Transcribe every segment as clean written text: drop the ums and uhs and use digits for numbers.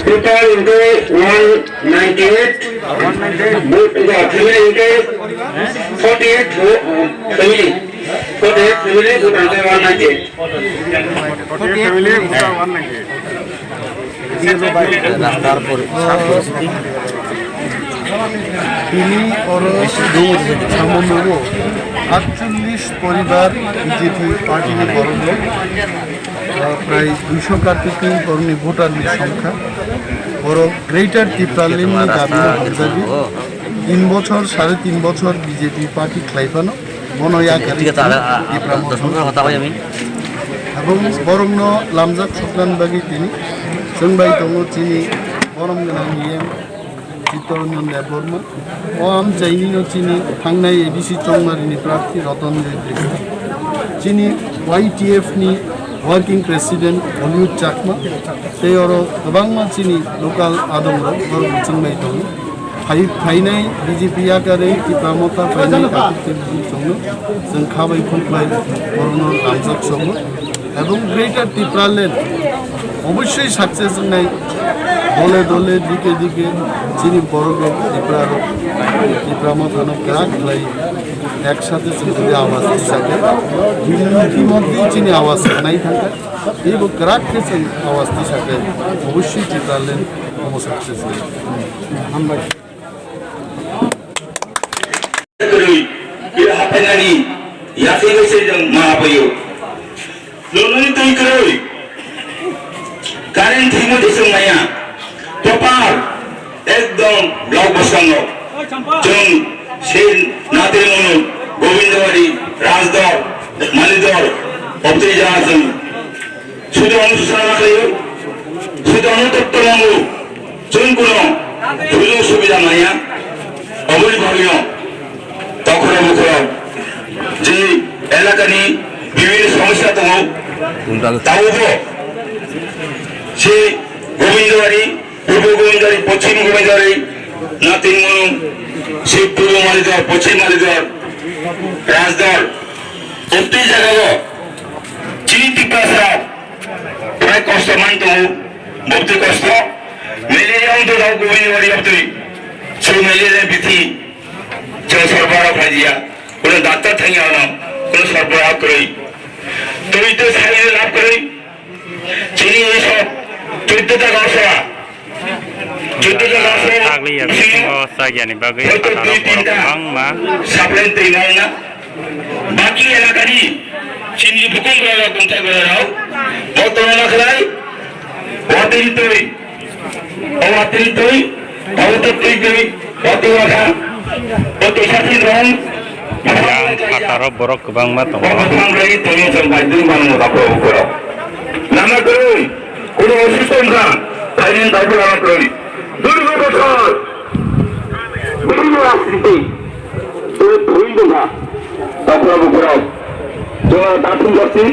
Total into 198. Both the female into 48 family. 48 family both under 198. 48 family both under 198. তিনি সামান্য 48 পরিবার BJP party বরণ প্রায় 200 কার্তিক কর্মী ভোটারের সংখ্যা বড় গ্রেটার ত্রিপ্রালিম দাবি 3 বছর 3.5 বছর বিজেপি পার্টি খাইপানো বনয়াকারী এবং বরং লামজাক সংক্রান্তবাগী তিনি जोंबाय दङ चिनि बरम गोनां नियम चित्तरन्जन देव बर्मा ओम जैनिनो चिनि थांनाय एबिसि चौमारिनि प्रार्थी रतन देव चिनि YTF नि वर्किंग प्रेसिडेंट हलिउड चाकमा तेरो गोबां चिनि लोकल आदमरो बरम जोंबाय दङ फाइनाय बीजेपी आकारै टिपामता फाइनाय काटिनि जोंनो जों खाबाय खुंबाय बरनो लामजाक सङो এবং গ্রেটার ত্রিপ্রালেন অবশ্যই সাকসেস নাই দলে দলে দিকে দিকে চিনি বড় ত্রিপুরা মতো গ্রাক লাই একসাথে যদি আওয়াজ থাকে ইতিমধ্যেই চিনি আওয়াজ নাই থাকে এই গ্রাক থেকে আওয়াজ থাকে অবশ্যই ত্রিপ্রালেন অব সাকসেস আমরা Lulungan itu ikroi, karen thimo disung maya, topar, ekdom blog bosano, jung sin natir munu, Govindawari, Rajdor, Manidor, Optri Jahazam, sudah anususana kayu, sudah anutotto mangu, jung kuno, sudah subida maya, obuli bhavio, tokro mukro, ji elakani বিভিন্ন সমস্যা তো তাও সে গোবিন্দবাড়ি পূর্ব গোবিন্দবাড়ি পশ্চিম গোবিন্দবাড়ি নাতিন মনু সে পূর্ব মালিদর পশ্চিম মালিদর রাজদর প্রত্যেক জায়গায় চিনি টিকা প্রায় কষ্ট মানত ভক্তি কষ্ট ম্যালেরিয়া অন্ত দাও গোবিন্দবাড়ি অব্দি সে ম্যালেরিয়া বিধি যে সরবরাহ খাইয়া কোনো ডাক্তার থাকি আনা কোনো সরবরাহ করে তৈরি সাইডে লাভ করে চিনি এইসব 14টা গাছরা 14টা সাপ্লাই তৈরি হয় না বাকি এলাকারই চিনি ভূকম্প কোনটায় করে দাও বর্তমান এলাকায় অতিরিক্তই অতিরিক্তই অতিবাধা অতি সাথী রং yang pataro borok kebang matong. Lagi tanya sampai di mana mau tak perlu kurang. Nama kerui, kudu sistem kan, tanya tak perlu nama kerui. Dulu besar, dulu asli, tu tuin tu kan, tak perlu kurang. Jangan datang bersih,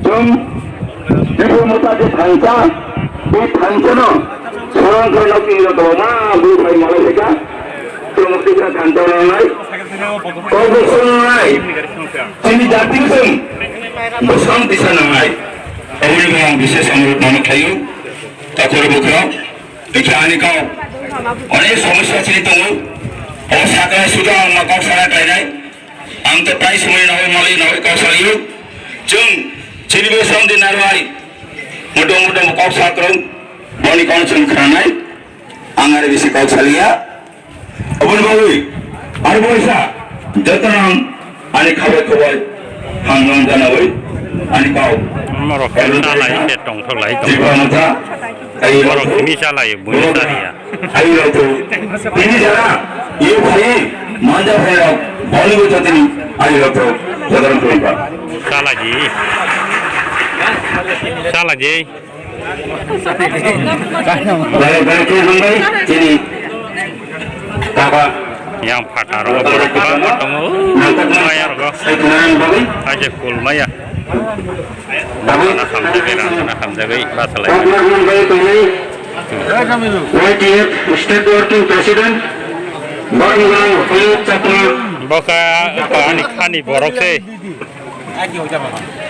jom, ibu muda di thanca no, seorang kerana kira tu mana, bu hai malah sekarang. Kita kantor online, kau online, sini jati pun, bosan di sana online. Awal yang bisnes amrut nama kayu, tak boleh buka. Ikan kau, orang semua sini tunggu. Oh sekarang sudah nak kau sana kaya, angkat price mulai naik kau selalu. Jung, sini bosan di narwai, mudah-mudah kau sekarang, bani kau cuma kerana, anggar bisi kau selalu. Abang bawi, ada boisa, jatuh ani khabar khabar, hanggang dana bawi, ani kau. Morok ini salah ini tong tolai tong. Morok ini salah ya, bunyi tadi ya. Ayo tu, ini salah. Iu kali, manja kaya, Bollywood jadi ni. Ayo tu, jatuh tu. Salah ji, salah ji. Balik ke hanggai, jadi. Yang pataro borok kebang matong, mayar go, aja kul maya. Nakam jagai, basalai. YTF State Working President, Baranggang Huyuk Cakra, Baka ani khani borok se.